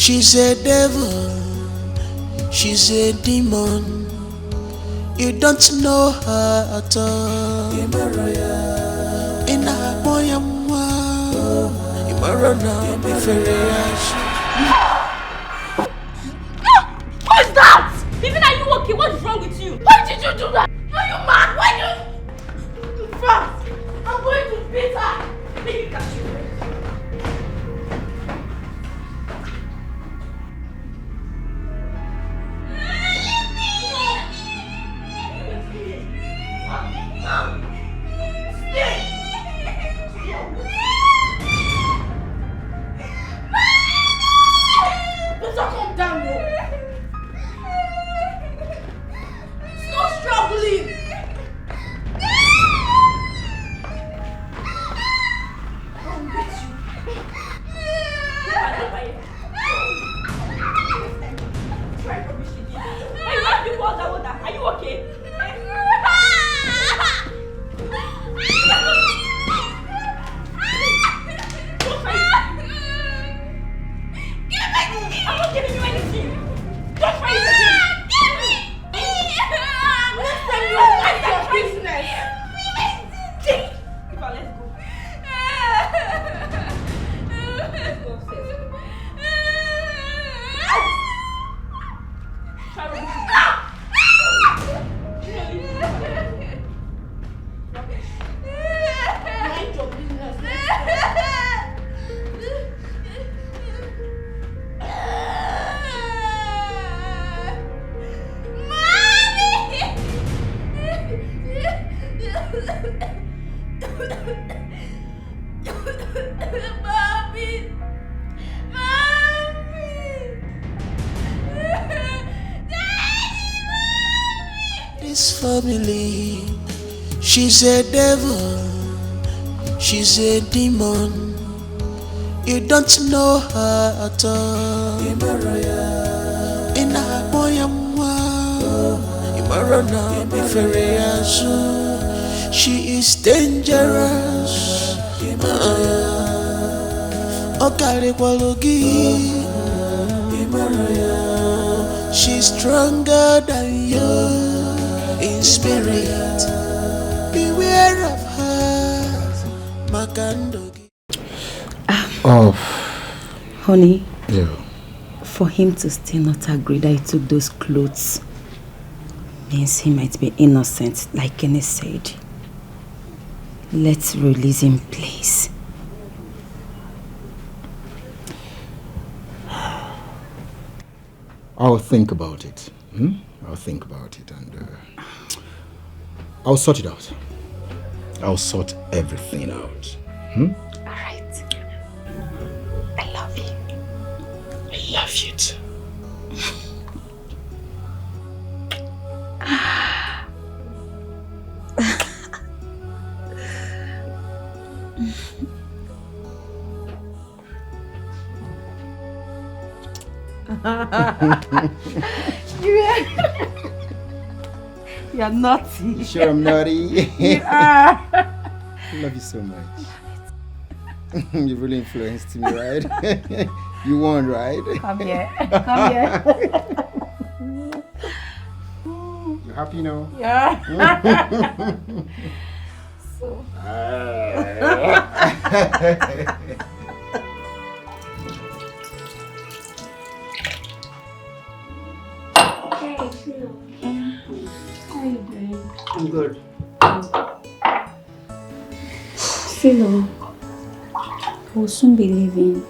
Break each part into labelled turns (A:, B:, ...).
A: She's a devil, she's a demon. You don't know her at all. In a boy, Imarona, be
B: What's that? Even are you okay? What's wrong with you? Why did you do that? Are you mad? Why you? In fact, I'm going to beat her. Make it catch you. Don't calm down, no. Stop struggling. I'll beat you. Try to wish you did. Are you water? Are you okay? I'm not giving you anything. Don't try it again. Next time you mind your business. Let's go. Let's go upstairs. Try to mind your business.
A: This family, she's a devil, she's a demon. You don't know her at all. In a boy, Imarona, be she is dangerous. She's stronger than you in spirit. Beware of her, Makandogi.
C: Oh,
D: honey.
C: Yeah.
D: For him to still not agree that he took those clothes means he might be innocent, like Kenny said. Let's release him, please.
C: I'll think about it. I'll think about it and I'll sort it out. I'll sort everything out.
D: All right. I love you.
C: I love you too.
D: You're naughty.
C: Sure I'm naughty?
D: You are.
C: I love you so much. You've really influenced me, right? You won, right?
D: Come here. Come here.
C: You happy now?
D: Yeah. So.
B: How are you doing?
C: I'm good.
B: Philo, we'll soon be leaving.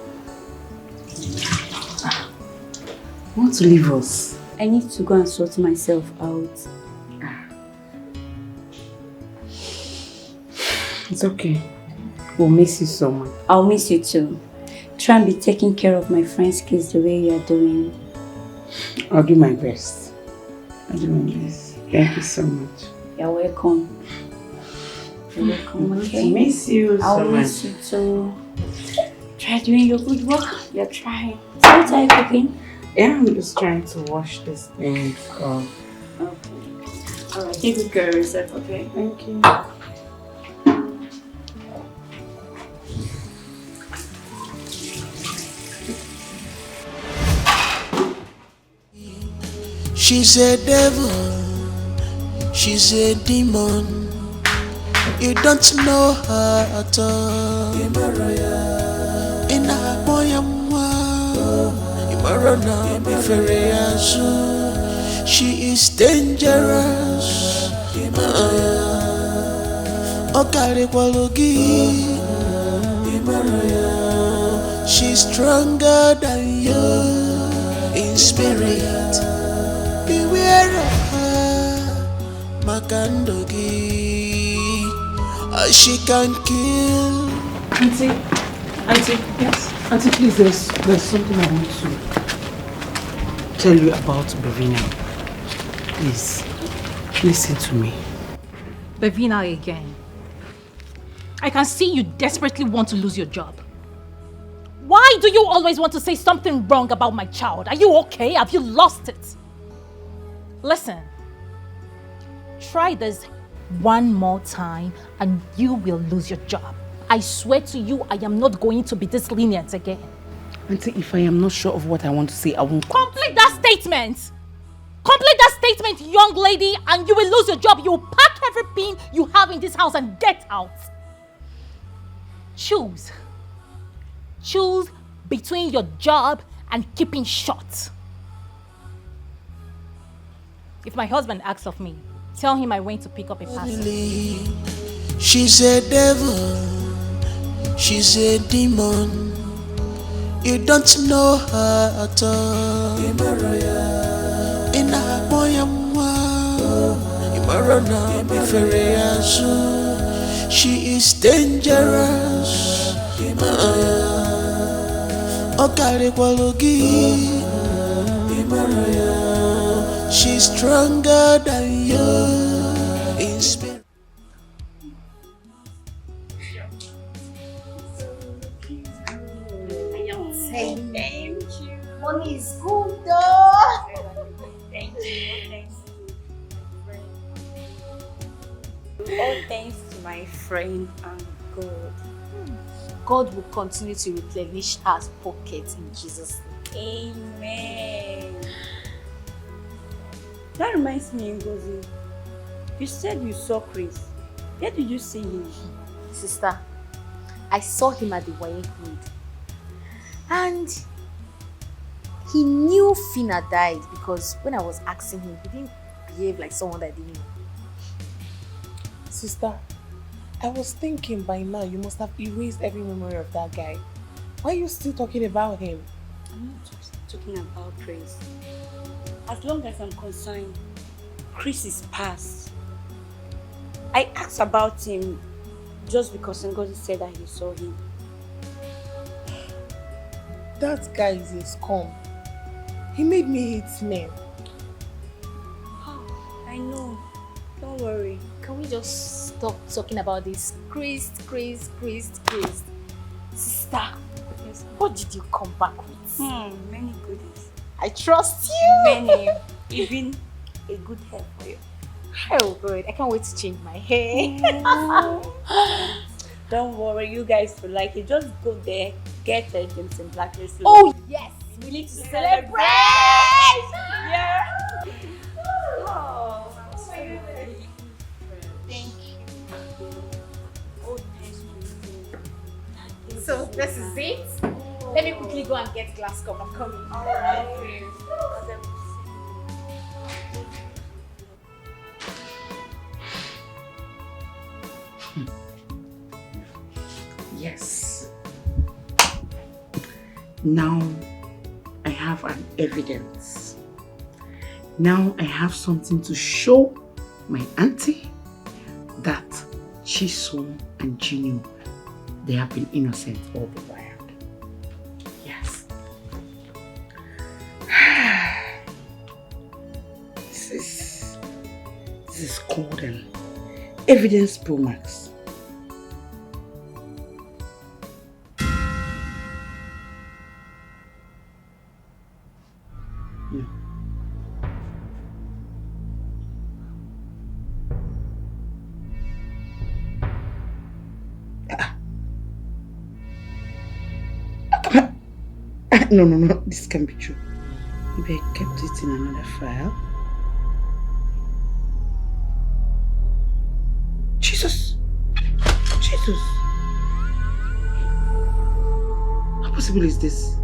D: You want to leave us?
B: I need to go and sort myself out.
D: It's okay. We'll miss you so much.
B: I'll miss you too. Try and be taking care of my friend's kids the way you are doing.
D: I'll do my best. I'll do my best. Thank you so much.
B: You're welcome. You're welcome, okay?
D: I miss you so
B: I'll
D: much.
B: miss you too. Try doing your good work. You're trying. So what are you cooking?
D: Yeah, I'm just trying to wash this thing off.
B: Okay. Alright, take good care of yourself, okay?
D: Thank you.
A: She's a devil, she's a demon. You don't know her at all. In a poyamwa, Imarana Biferiasu. She is dangerous. Okari Kwalogi. She's stronger than you in spirit. Beware of her, Makandogi. She can kill.
E: Auntie, yes? Auntie, please, there's something I want to tell you about Billionaire. Please, listen to me.
B: Bevina again. I can see you desperately want to lose your job. Why do you always want to say something wrong about my child? Are you okay? Have you lost it? Listen, try this one more time and you will lose your job. I swear to you, I am not going to be this lenient again.
E: Auntie, if I am not sure of what I want to say, I won't.
B: Complete that statement! Complete that statement, young lady, and you will lose your job. You will pack everything you have in this house and get out. Choose. Choose between your job and keeping short. If my husband asks of me, tell him I went to pick up a parcel.
A: She's a devil, she's a demon. You don't know her at all. In a poyamwa, Imarana Biferiasu. She is dangerous. Okari Kwalogi. She's stronger than you in spirit.
D: Thank you. Money is good though. Thank you. All thanks to my friend and God. God will continue to replenish her pockets in Jesus' name. Amen.
F: That reminds me, Ngozi. You said you saw Chris. Where did you see him?
D: Sister, I saw him at the Wayne Road. And he knew Fina died because when I was asking him, he didn't behave like someone that didn't know.
G: Sister, I was thinking by now you must have erased every memory of that guy. Why are you still talking about him?
F: I'm not talking about Chris. As long as I'm concerned, Chris is past. I asked about him just because Ngozi said that he saw him.
G: That guy is a scum. He made me hate men.
F: Oh, I know. Don't worry.
D: Can we just stop talking about this? Chris. Sister,
F: Yes.
D: what did you come back with?
F: Many goodies.
D: I trust you.
F: Many. Even a good hair for you.
D: Oh good, I can't wait to change my hair.
F: Don't worry, you guys will like it. Just go there, get a Jameson Black Lace.
D: Oh yes, we need to celebrate.
F: Yeah. Oh, thank you. Oh, thank you.
D: So this is it. Let me quickly go and get glass cup. I'm coming.
F: Alright.
E: Yes. Now I have an evidence. Now I have something to show my auntie that Chisom and Junior, they have been innocent all the while. Yes. This is called an evidence pro max. No, this can't be true. Maybe I kept it in another file. Jesus! How possible is this?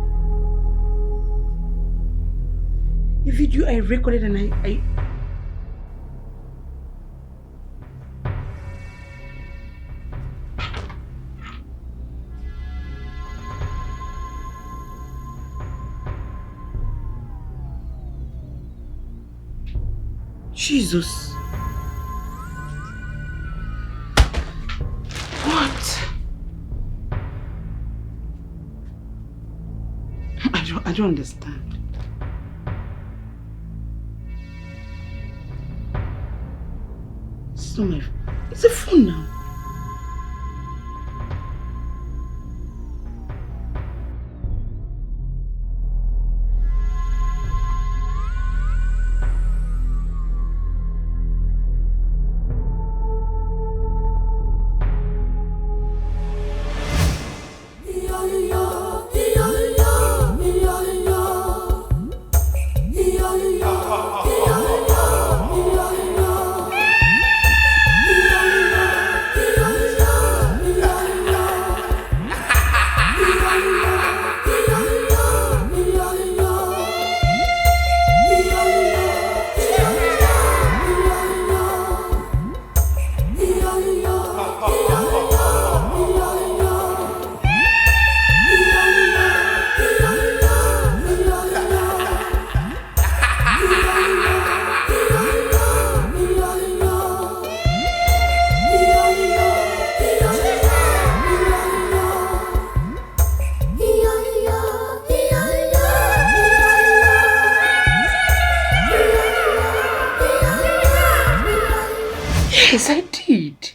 E: A video I recorded and I Jesus! What? I don't understand. It's not my phone. It's a phone now. Yes, I did.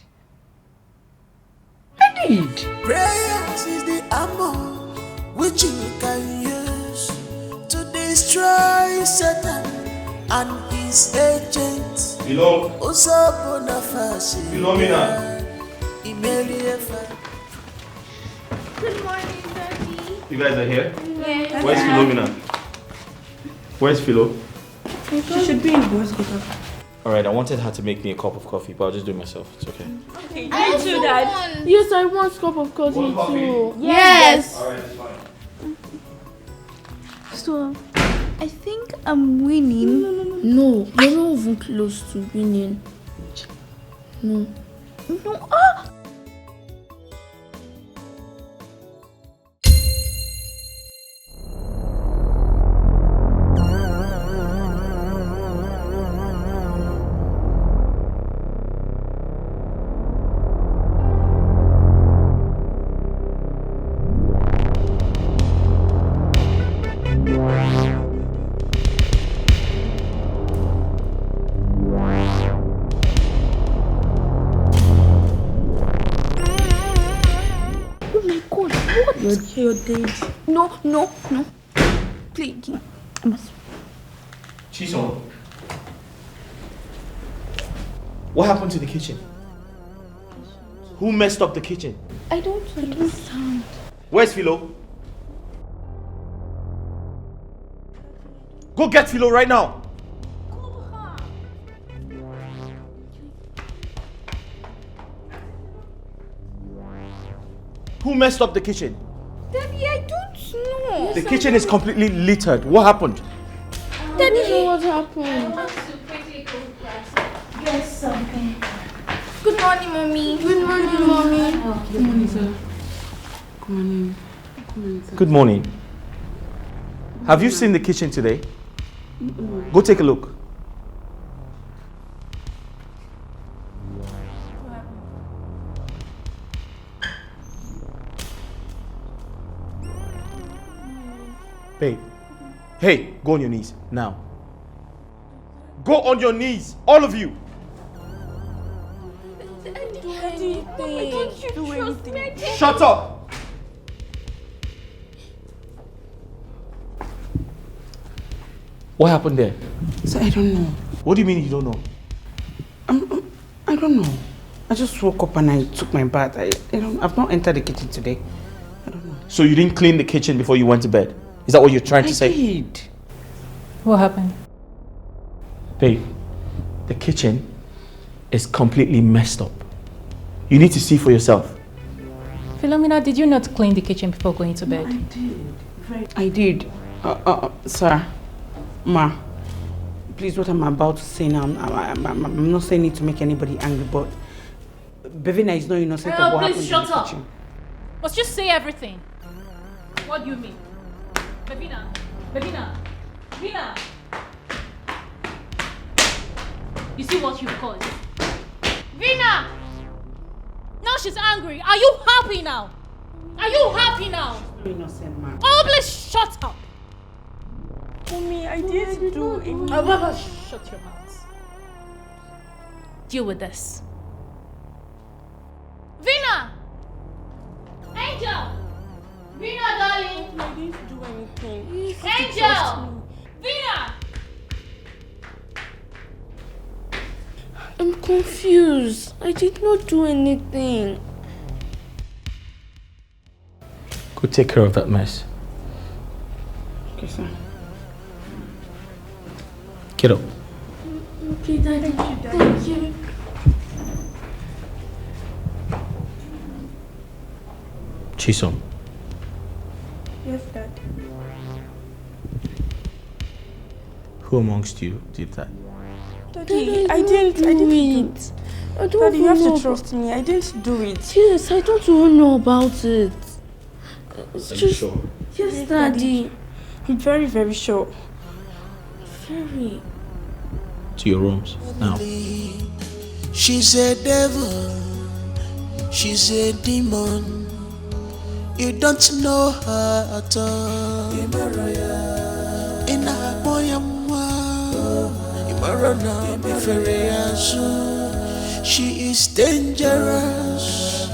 E: I did.
A: Prayers is the armor which you can use to destroy Satan and his agents.
H: Philo.
A: Philomena.
I: Good morning, Daddy.
H: You guys are here?
I: Yes.
H: Where's Philomena? Where's Philo?
I: She should be in boys' quarter.
H: Alright, I wanted her to make me a cup of coffee, but I'll just do it myself. It's okay.
I: Okay, I too, Dad. Yes, I want a cup of coffee
H: Want coffee?
I: too. Yes.
H: Alright, it's fine.
I: So, I think I'm winning. No, you're not even close to winning. No. Ah! You're dead. No. Please. I must.
H: Chisom. What happened to the kitchen? Who messed up the kitchen?
I: I don't understand.
H: Where's Philo? Go get Philo right now. Who messed up the kitchen?
I: Daddy, I don't know.
H: The kitchen is completely littered. What happened?
I: Daddy, I don't know what happened.
B: I want to quickly go get something.
I: Good morning, Mommy. Good morning, Mommy.
E: Good morning, sir. Good morning. Good morning, sir.
H: Good morning. Have you seen the kitchen today? Go take a look. Babe. Hey, go on your knees now. Go on your knees, all of you.
I: Daddy, don't you trust me?
H: Shut up. What happened there?
E: So I don't know.
H: What do you mean you don't know?
E: I don't know. I just woke up and I took my bath. I've not entered the kitchen today. I don't know.
H: So you didn't clean the kitchen before you went to bed? Is that what you're trying to say?
E: I did.
B: What happened?
H: Babe, the kitchen is completely messed up. You need to see for yourself.
B: Philomena, did you not clean the kitchen before going to bed?
E: I did. Sir. Ma. Please, what I'm about to say now, I'm not saying it to make anybody angry, but Bevina is not innocent of what happened in the kitchen.
B: Let's just say everything. What do you mean? Bevina! You see what you've caused? Vina! Now she's angry. Are you happy now?
E: Innocent man.
B: Oh, please shut up.
F: Mommy, I didn't do anything.
B: Shut your mouth. Deal with this. Vina! Angel! Vina, darling!
F: I didn't do anything.
B: Angel! Vina!
I: I'm confused. I did not do anything.
H: Go take care of that mess.
E: Okay, sir.
H: Get up.
I: Okay, Daddy. Thank you.
H: Chisom.
F: Yes, Dad.
H: Who amongst you did that?
F: Daddy, I didn't do it. Daddy, you have to trust me. I didn't do it.
I: Yes, I don't even know about it. It's
H: Are you
I: just...
H: sure?
I: Yes, Daddy.
F: I'm very, very sure.
I: Very.
H: To your rooms, now.
A: She's a devil, she's a demon. You don't know her at all. In a boyama, she is dangerous.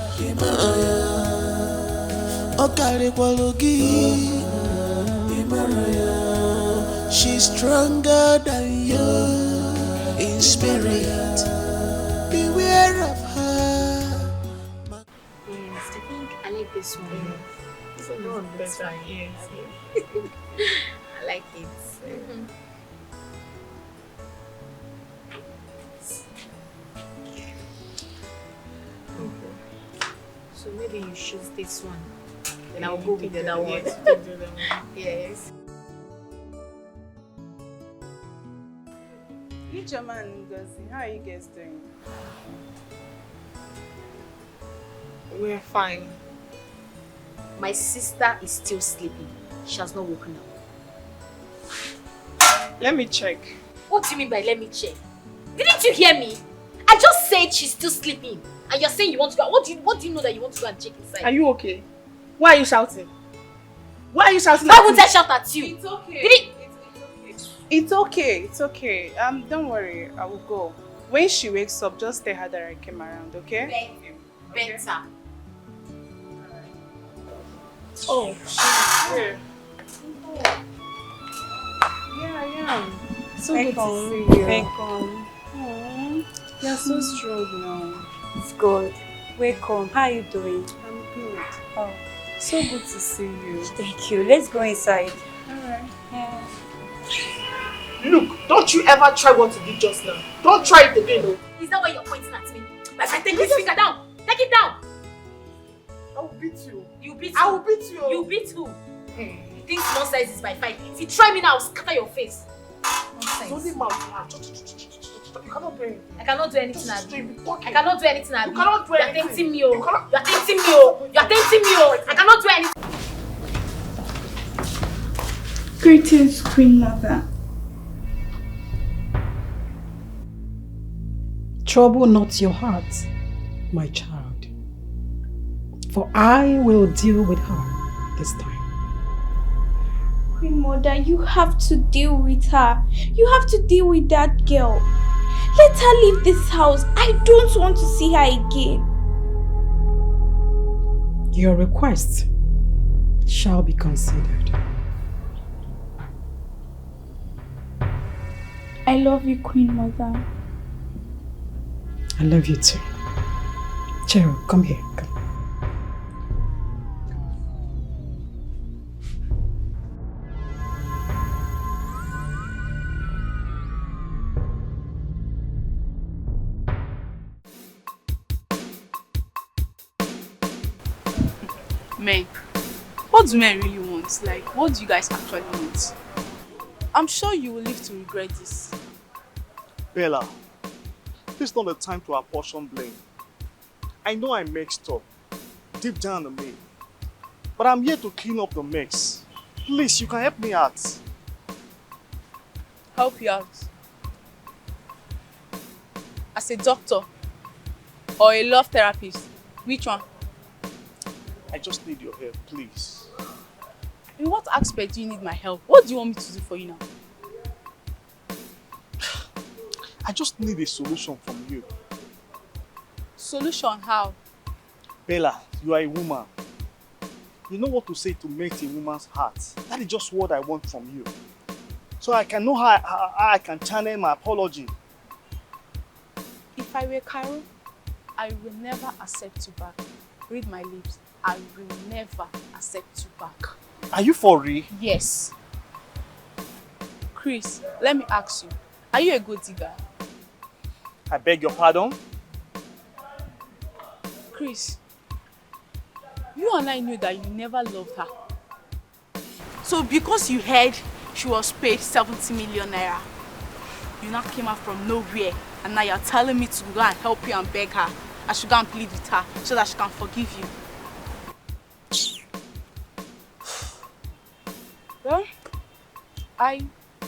A: She's stronger than you in spirit. Beware of her.
J: Yes, I think I like this one.
G: This one is better. Yes.
J: I like it. So maybe you choose this one. Then I'll go with the other one. Yes.
G: Ijoma and Ngozi, how are you guys doing?
J: We're fine. My sister is still sleeping. She has not woken up.
G: Let me check.
J: What do you mean by let me check? Didn't you hear me? I just said she's still sleeping. And you're saying you want to go. What do you know that you want to go and check inside?
G: Are you okay? Why are you shouting? Why are you shouting?
J: Why would I shout at you?
G: It's okay.
J: Did it?
G: It's okay. It's okay. Don't worry. I will go. When she wakes up, just tell her that I came around, okay?
J: Better.
G: Oh, she's here. Yeah, I am. So good to see you.
F: Welcome.
G: You're so strong now.
F: It's good. Welcome. How are you doing?
G: I'm good.
F: Oh,
G: So good to see you.
F: thank you. Let's go inside.
G: Alright.
F: Yeah.
K: Look, don't you ever try what you did just now. Don't try it again, though.
J: Is that why you're pointing at me? My friend, take this finger down. Take it down.
K: I will beat you.
J: You beat
K: I
J: who?
K: will beat you.
J: You beat who? You think small size is by 5? If you try me now, I'll scatter your face.
K: It's only
J: Nonsense.
K: mouth. You cannot do anything.
J: I cannot do anything,
K: Just
J: Abi.
K: be talking.
J: I cannot do anything, Abi.
K: You cannot do
J: You're
K: anything.
J: tempting me, oh.
K: You cannot-
J: You're tempting me, oh. You're tempting me, oh. I cannot do anything.
L: Greetings, Queen Mother.
M: Trouble not your heart, my child, for I will deal with her this time.
I: Queen Mother, you have to deal with her. You have to deal with that girl. Let her leave this house. I don't want to see her again.
M: Your request shall be considered.
I: I love you, Queen Mother.
M: I love you too. Cheryl, come here. Come.
G: Men. What do men really want? Like, what do you guys actually want? I'm sure you will live to regret this.
K: Bella, this is not the time to apportion blame. I know I messed up, deep down in me. But I'm here to clean up the mess. Please, you can help me out.
G: Help you out? As a doctor? Or a love therapist? Which one?
K: I just need your help, please.
G: In what aspect do you need my help? What do you want me to do for you now?
K: I just need a solution from you.
G: Solution how?
K: Bella, you are a woman. You know what to say to melt a woman's heart. That is just what I want from you. So I can know how I can channel my apology.
G: If I were Carol, I will never accept you back. Read my lips. I will never accept you back.
K: Are you for real?
G: Yes. Chris, let me ask you. Are you a good digger?
K: I beg your pardon?
G: Chris, you and I knew that you never loved her. So because you heard she was paid 70 million naira, you now came out from nowhere and now you're telling me to go and help you and beg her. I should go and plead with her so that she can forgive you. Well,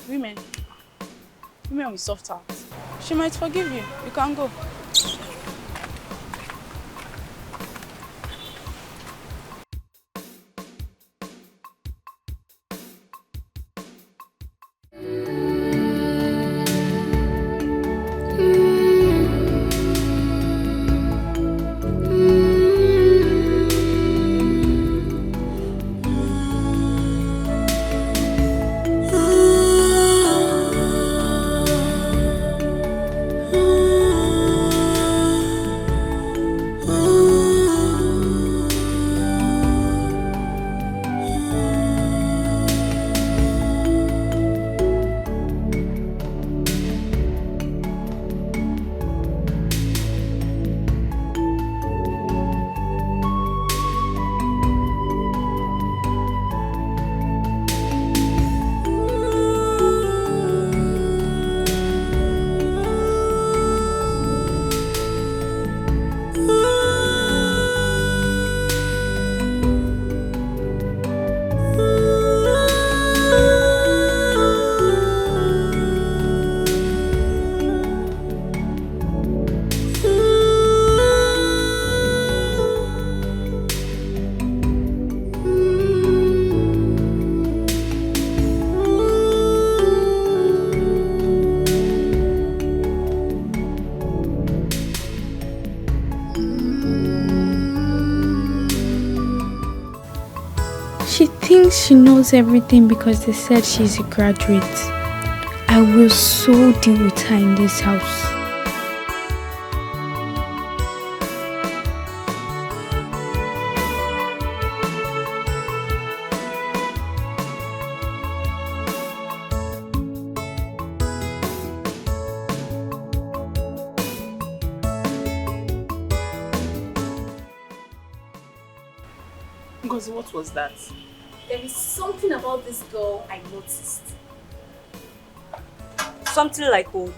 G: women with soft hearts. She might forgive you. You can go.
I: She thinks she knows everything because they said she's a graduate. I will so deal with her in this house.
G: Ngozi, what was that?
J: There is something about this girl I noticed.
F: Something like what?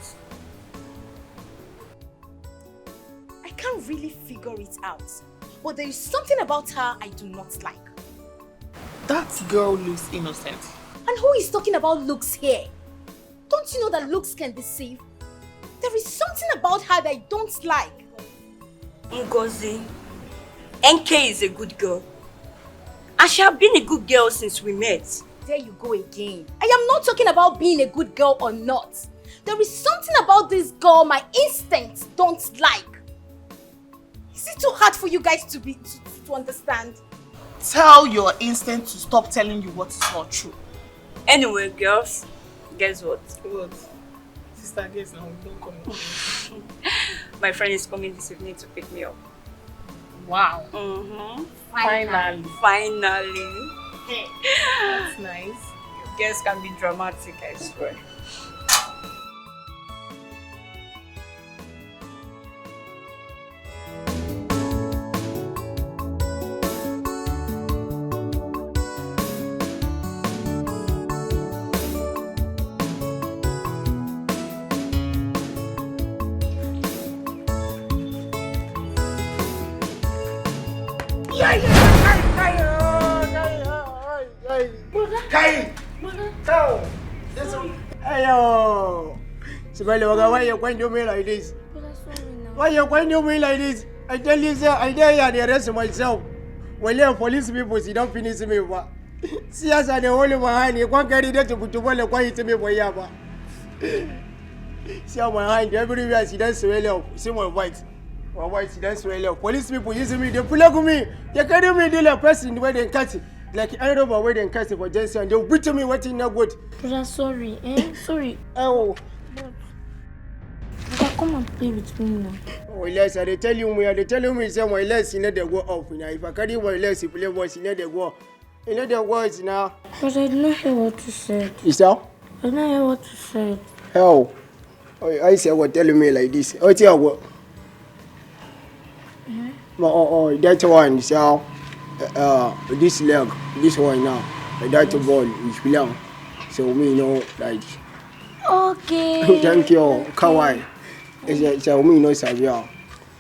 J: I can't really figure it out. But there is something about her I do not like.
K: That girl looks innocent.
J: And who is talking about looks here? Don't you know that looks can deceive? There is something about her that I don't like.
F: Ngozi, NK is a good girl. And she has been a good girl since we met.
J: There you go again. I am not talking about being a good girl or not. There is something about this girl my instincts don't like. Is it too hard for you guys to understand?
K: Tell your instinct to stop telling you what is not true.
F: Anyway, girls, guess what?
K: What? Sister, guess now, don't come.
F: My friend is coming this evening to pick me up.
K: Wow.
F: Mm-hmm.
K: Finally.
F: Hey.
K: That's nice.
F: You girls can be dramatic, I swear.
N: Kai! Go! Hey, yo! Simele, why you going to me like this? Why you going to me like this? I tell you, sir, I dare you the rest of myself. When you police people, you don't finish me. See us at the whole of my hand, you can't carry that to put to one quiet to me for Yaba. See how my hand everywhere, she does well. See my white. My white, she does well. Police people using me, they pull up me. They carry me, deal a person where they catch it. Like I don't know where they catch it for Jensen, and they'll beat me waiting no good.
I: Brother, sorry, Sorry.
N: Oh.
I: Come and play with me now.
N: Oh, yes, they tell you, say my legs in the go off. If I carry my legs, you play voice in the go. In the words now.
I: But I did not hear what you said.
N: Is that?
I: I did not hear what you said.
N: How? I say what telling me like this. Oh, tell what? That one is how this leg, this one now. That ball is belong. So me know like.
I: Okay.
N: Thank you, Kawaii. It's me no Sabia.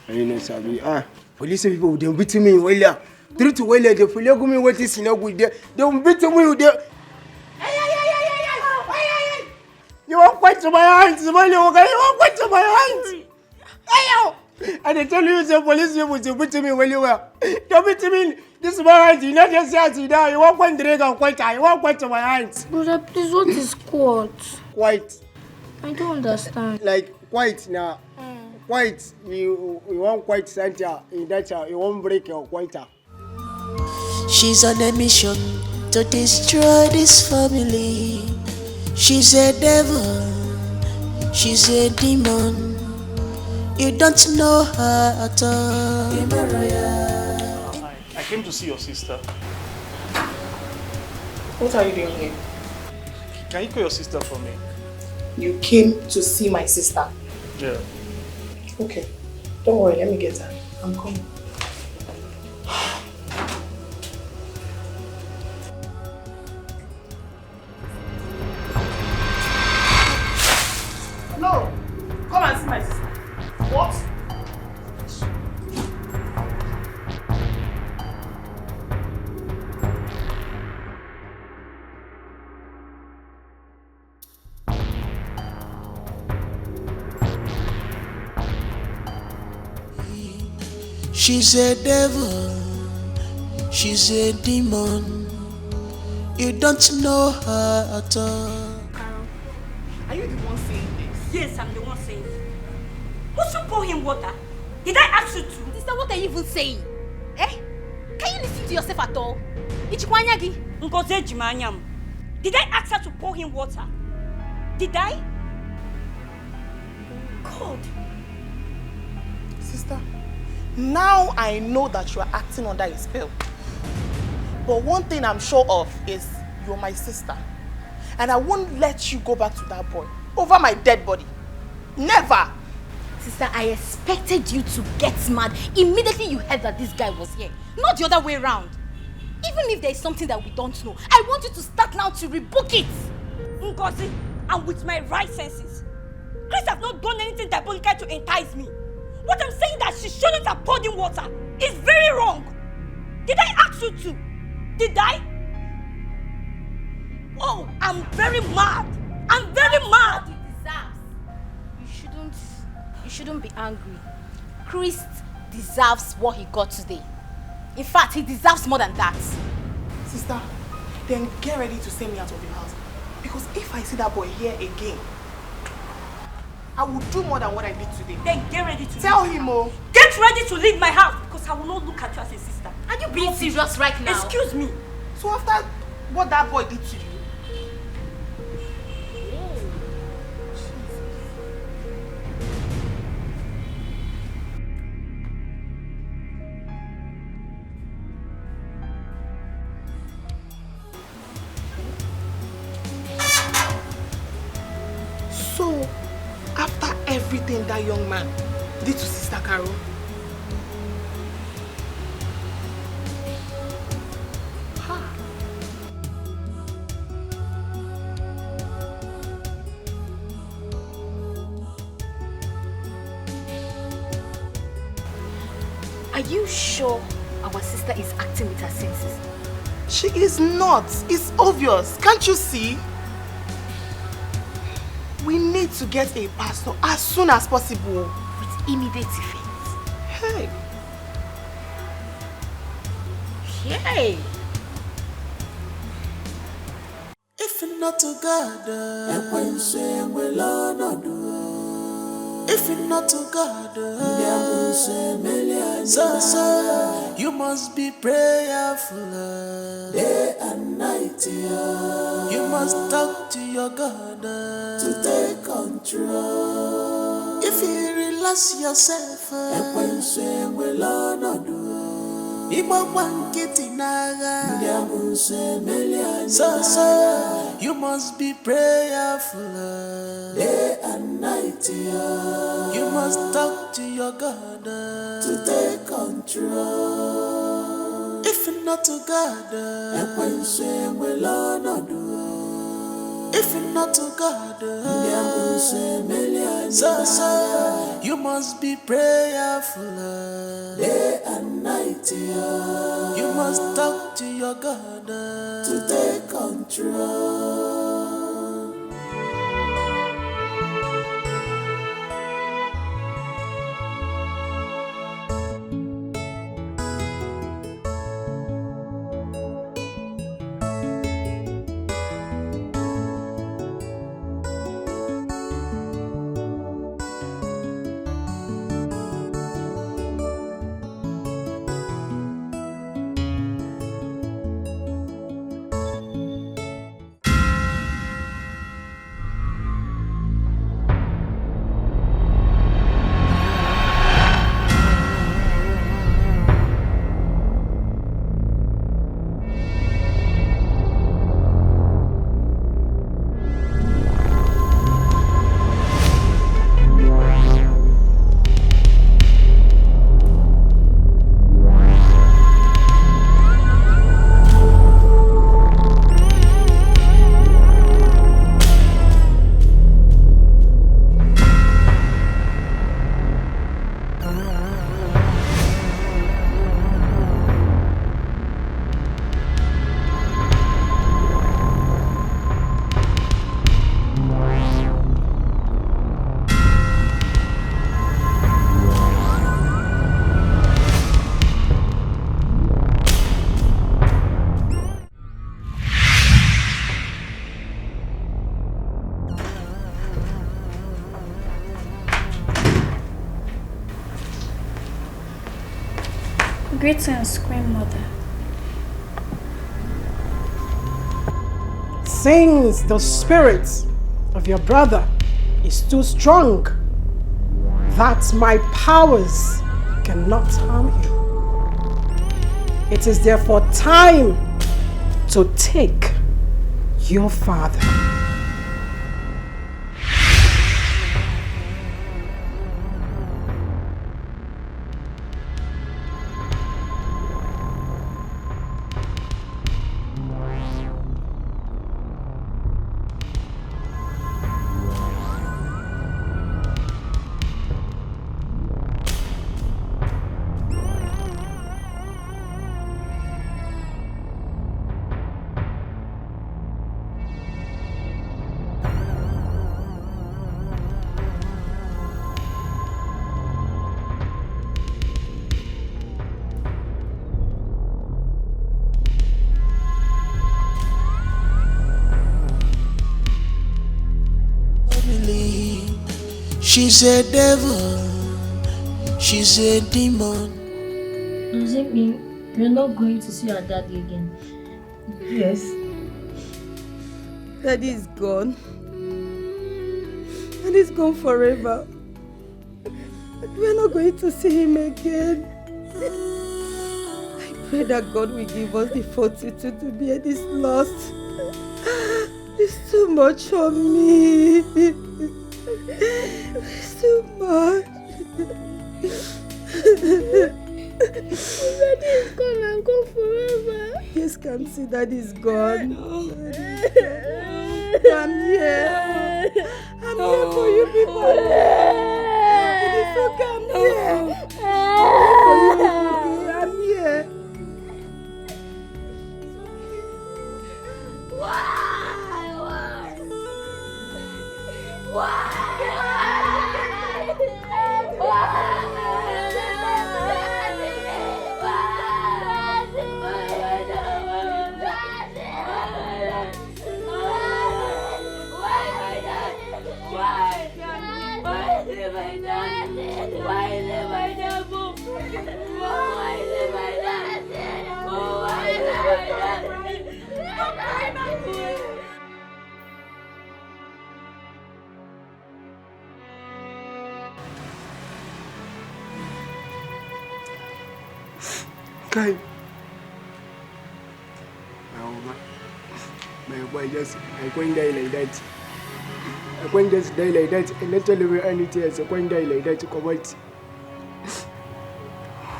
N: I know Sabia. Police people they beat me well. Three to well they follow me what is no good there. They beat me with the. You won't quite to my hands, man. You won't quite to my hands. And I tell you, the police people to beat me when you were. Don't beat me. This man, you not just say now. You won't quite drink and quite. You won't quite to my hands.
I: Brother, please, what is quite?
N: Quite.
I: I don't understand.
N: Like quite now. Quite. You won't quite center in that you won't break your quieter.
A: She's on a mission to destroy this family. She's a devil. She's a demon. You don't know her at all.
K: I came to see your sister.
O: What are you doing here?
K: Can you call your sister for me?
O: You came to see my sister?
K: Yeah.
O: Okay. Don't worry, let me get her. I'm coming. No! Come and see my sister. What?
A: She's a devil. She's a demon. You don't know her at all.
O: Are you the one saying this?
F: Yes, I'm the one saying it. Must you pour him water? Did I ask you to?
J: Sister, what are you even saying? Eh? Can you listen to yourself at all? Ichikwanyagi.
F: Ngoze Jimanyam. Did I ask her to pour him water? Did I? God.
O: Sister, now I know that you are acting under a spell. But one thing I'm sure of is you're my sister. And I won't let you go back to that boy over my dead body. Never!
J: Sister, I expected you to get mad immediately you heard that this guy was here. Not the other way around. Even if there is something that we don't know, I want you to start now to rebook it.
F: Ngozi, I'm with my right senses. Chris has not done anything diabolical to entice me. What I'm saying that she shouldn't have poured in water is very wrong. Did I ask you to? Did I? Oh, I'm very mad. I'm very mad.
J: You shouldn't be angry. Chris deserves what he got today. In fact, he deserves more than that.
O: Sister, then get ready to send me out of your house. Because if I see that boy here again, I will do more than what I did today.
F: Then get ready to
O: tell him, oh.
F: Get ready to leave my house because I will not look at you as a sister.
J: Are you being serious right now?
F: Excuse me.
O: So after what that boy did to you, so after everything that young man did to Sister Carol,
J: are you sure our sister is acting with her senses?
O: She is not. It's obvious. Can't you see? We need to get a pastor as soon as possible with immediate effect. Hey. Hey.
A: If not to God, if not to God, so you must be prayerful day and night. You must talk to your God to take control. If you relax yourself, so you must be prayerful day and night. You must talk to your God to take control. If not to God, if not to God, so you must be prayerful day and night. You must talk to your God to take control.
I: Greetings, Queen Mother.
M: Since the spirit of your brother is too strong, that my powers cannot harm you, it is therefore time to take your father.
A: She's a devil, she's a demon.
P: Does it mean you're not going to see our daddy again?
D: Yes. Daddy is gone. And he's gone forever. We're not going to see him again. I pray that God will give us the fortitude to bear this loss. It's too much for me. It's too much.
P: Daddy is gone and gone forever.
D: Yes, can see Daddy's gone. I'm here. I'm here for you people. It is okay, I'm here. I'm here.
N: Kai. My boy just, I can't die like that. I can't just die like that and not tell me anything else. I can't die like that to come out.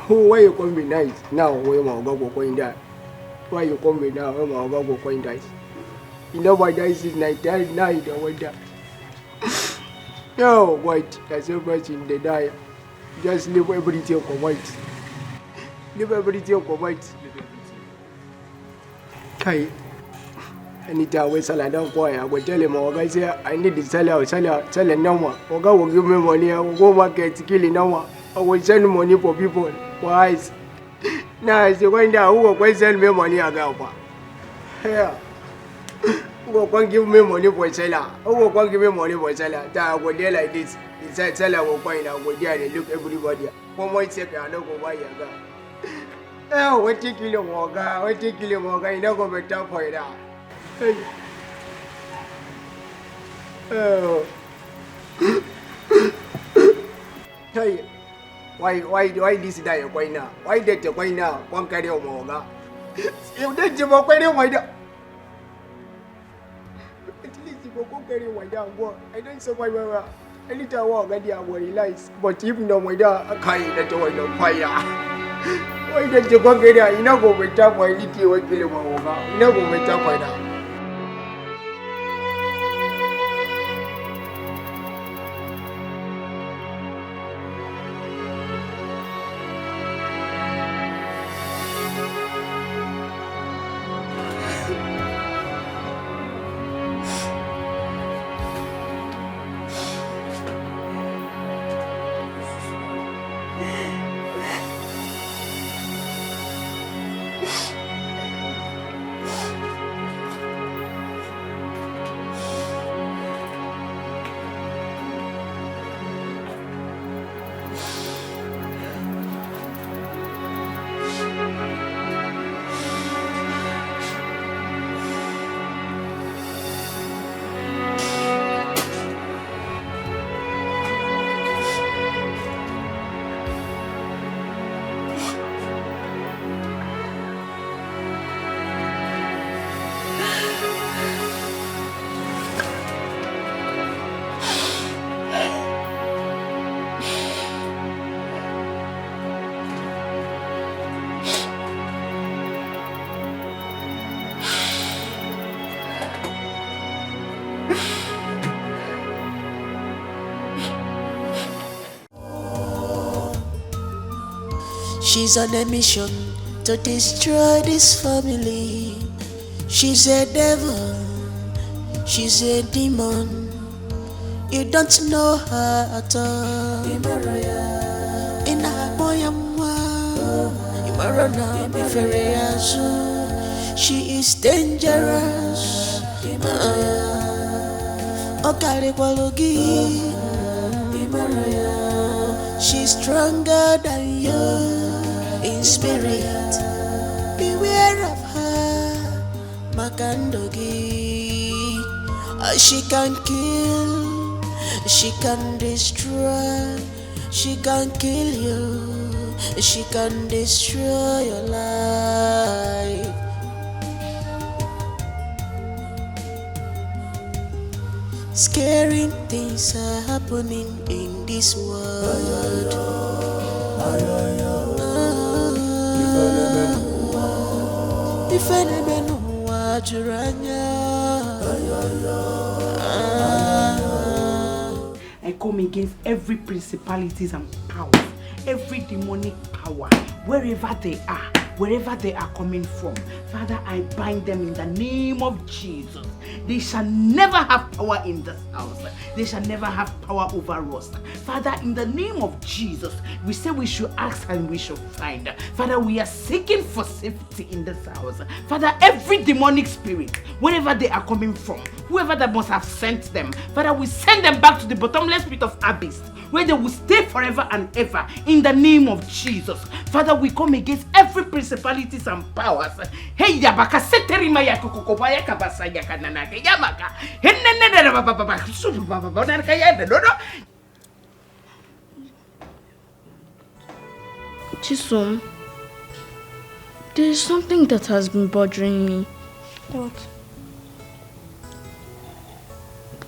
N: Why you come be nice now? Why you go going die? Why you come be now? Why you go going die? You know why that is night I wonder. No, wait, there's so much in the die. Just leave everything come out. Leave everything come out. Kai. Anytime we sell a down boy, I will tell him, oh, guys, I need to sell no more. Oga will give me money, I will go market, kill no more. I will send money for people. Why? Now, it's the one who will send me money, I go. Yeah. Who will give me money for seller? Who will give me money for seller? That I will deal like this. He said, seller will find out, will there and look everybody. 1 more second, I don't go why you go. Oh, what you kill him, Oga? What you kill him, Oga? You don't go better for it. Hey. Oh. Hey. Why this die why now? Why that why now? One carry on Moga. If that you walk away, why that? At least you go carry one down. I don't survive. I need to walk at the realize. But if no my dad, I can't that you no fire. Why that you go get there? You know go better for a little way kill Moga. You know go better for that.
A: She's on a mission to destroy this family. She's a devil, she's a demon. You don't know her at all. In a boyamwa, she is dangerous. She's stronger than you in spirit. Beware of her, Makandogi. She can kill, she can destroy, she can kill you, she can destroy your life. Scary things are happening in this world.
E: I come against every principalities and powers, every demonic power, wherever they are. wherever they are coming from, Father, I bind them in the name of Jesus. They shall never have power in this house. They shall never have power over us. Father, in the name of Jesus, we say we should ask and we should find. Father, we are seeking for safety in this house. Father, every demonic spirit, wherever they are coming from, whoever that must have sent them, Father, we send them back to the bottomless pit of abyss, where they will stay forever and ever in the name of Jesus. Father, we come against every principalities and powers. Hey, yabaka seteri maya kokokova ya kabasa ya kanana ke yamaka. Hennene baba baba subu baba baba na ya dodo.
F: Chisom, there is something that has been bothering me.
J: What?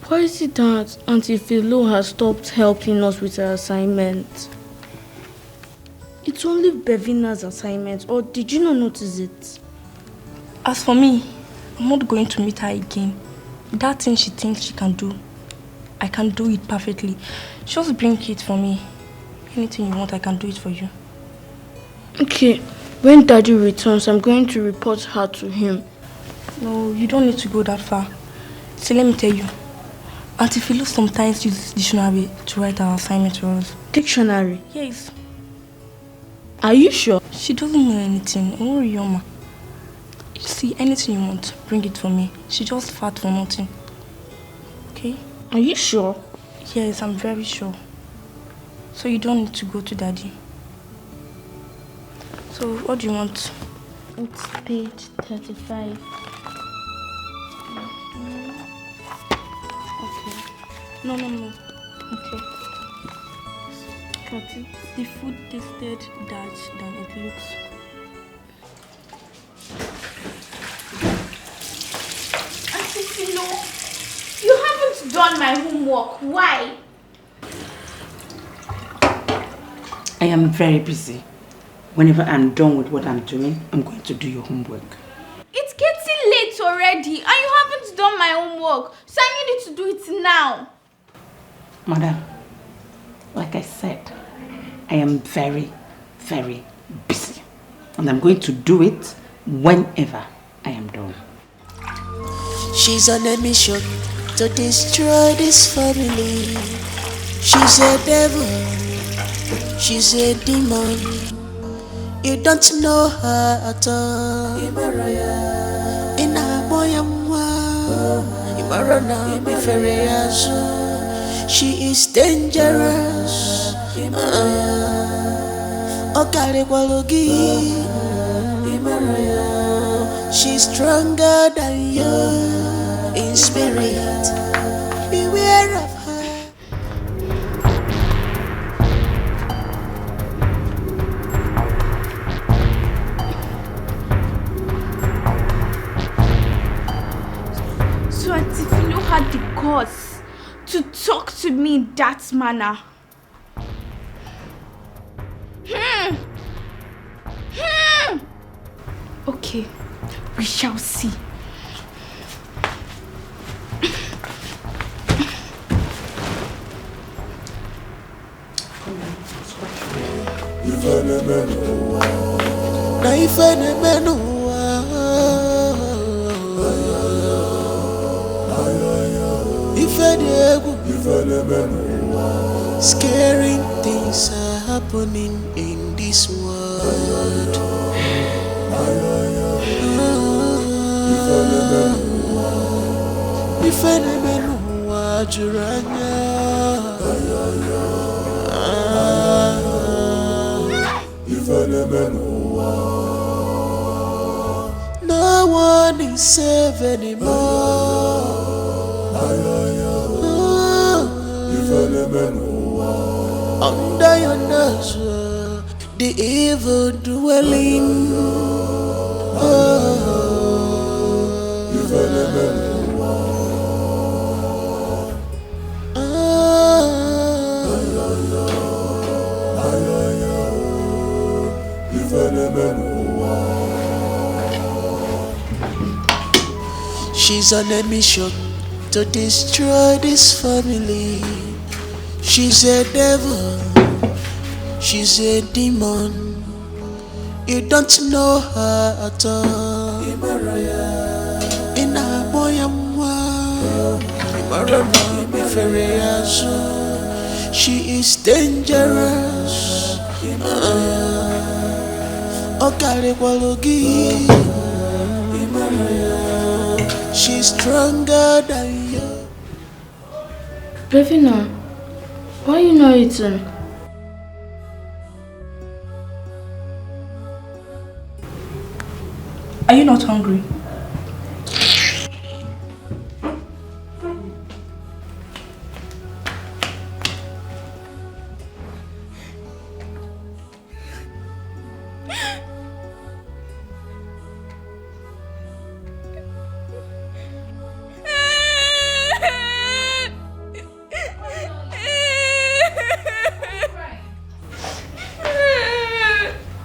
F: Why is it that Auntie Philo has stopped helping us with her assignment? It's only Bevina's assignment, or did you not notice it?
J: As for me, I'm not going to meet her again. That thing she thinks she can do, I can do it perfectly. Just bring it for me. Anything you want, I can do it for you.
F: Okay, when Daddy returns, I'm going to report her to him.
J: No, you don't need to go that far. See, let me tell you. Auntie Philo sometimes uses dictionary to write our assignment for us.
F: Dictionary?
J: Yes.
F: Are you sure?
J: She doesn't know anything. Don't worry, Yoma. You see, anything you want, bring it for me. She just fat for nothing. Okay?
F: Are you sure?
J: Yes, I'm very sure. So you don't need to go to Daddy. So, what do you want?
F: It's page 35.
J: Okay. No. Okay. Cut it. The food tasted Dutch than it looks.
I: Auntie Philo, you haven't done my homework. Why?
E: I am very busy. Whenever I'm done with what I'm doing, I'm going to do your homework.
I: It's getting late already and you haven't done my homework. So I need you to do it now.
E: Madam, like I said, I am very, very busy. And I'm going to do it whenever I am done.
A: She's on a mission to destroy this family. She's a devil. She's a demon. You don't know her at all. In a boy she is dangerous. She's stronger than you in spirit. Beware of her.
I: So Auntie Philo had the guts to talk to me in that manner. Okay, we shall see.
A: Scaring things are happening in this world. No one is safe anymore. Under your nose, the evil dwelling. She's on a mission to destroy this family. She's a devil, she's a demon. You don't know her at all. In a boy she is dangerous. She's stronger than you.
P: Billionaire, why are you not eating?
G: Are you not hungry?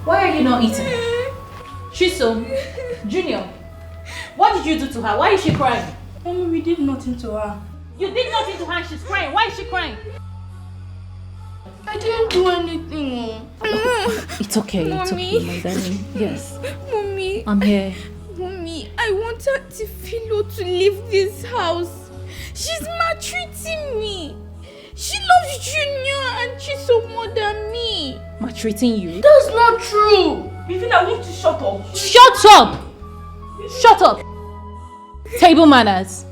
B: Why are you not eating? Shiso, Junior, what did you do to her? Why is she crying?
G: Mommy, we did nothing to her.
B: You did nothing to her and she's crying. Why is she crying?
I: I didn't do anything.
B: It's okay,
I: Mommy.
B: it's okay, my darling. Yes.
I: Mommy.
B: I'm here.
I: Mommy, I want Auntie Philo to leave this house. She's maltreating me. She loves Junior and Chiso more than me.
B: Maltreating you?
I: That's not true.
G: Billionaire, I want you to shut up.
B: Shut up! Shut up! Table manners.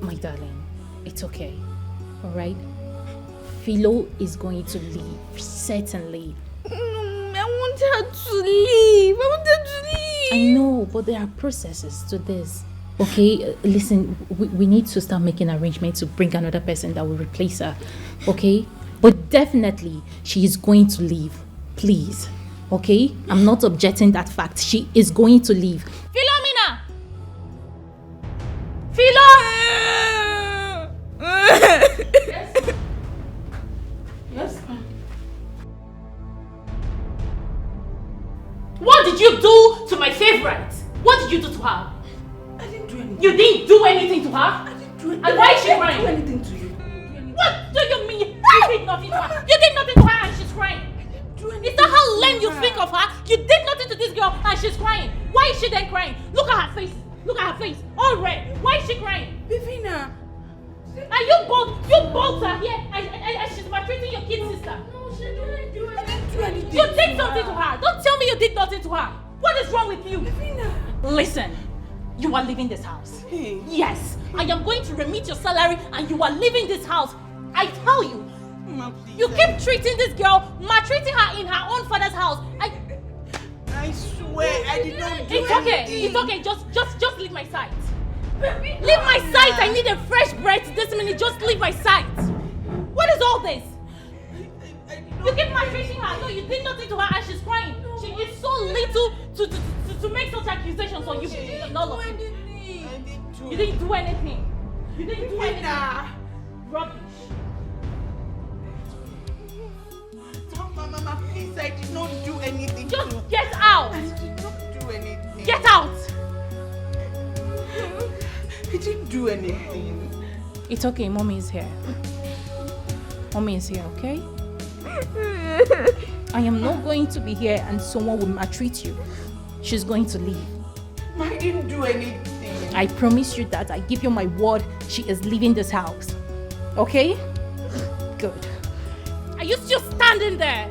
B: My darling, it's okay. Alright? Philo is going to leave, certainly.
I: I want her to leave. I want her to leave.
B: I know, but there are processes to this. Okay, listen, we need to start making arrangements to bring another person that will replace her. Okay? But definitely, she is going to leave. Please. Okay? I'm not objecting that fact. She is going to leave. Philomena! Philo!
G: Yes.
B: What did you do to my favorite? What did you do to her?
G: I didn't do anything.
B: You didn't do anything to her?
G: I didn't do anything.
B: And why is she crying?
G: I didn't do anything to you.
B: What do you mean? You did nothing to her. You did nothing to her and she's crying. Is that how lame you think of her? You did nothing to this girl and she's crying. Why is she then crying? Look at her face. Look at her face. All red. Why is she crying?
G: Billionaire.
B: And you both are here and she's maltreating your kid sister.
G: No, she didn't do anything.
B: You did something to her. Don't tell me you did nothing to her. What is wrong with you?
G: Billionaire.
B: Listen. You are leaving this house.
G: Hey.
B: Yes. I am going to remit your salary and you are leaving this house. I tell you.
G: Mama, please.
B: You keep treating this girl, maltreating her in her own father's house.
G: I swear I did not do
B: It's okay.
G: anything.
B: It's okay. Just leave my sight. Leave my sight. I need a fresh breath this minute. Just leave my sight. What is all this? You keep maltreating her. No, you did nothing to her and she's crying. She is so little to make such accusations on you. All of you. You didn't do anything. You didn't do anything. Rubbish.
G: Mama, please, I did not do anything.
B: Just get out.
G: I did not do anything.
B: Get out.
G: I didn't do anything.
B: It's okay. Mommy is here. Mommy is here, okay? I am not going to be here and someone will maltreat you. She's going to leave.
G: I didn't do anything.
B: I promise you that. I give you my word. She is leaving this house. Okay? Good. Are you still standing there?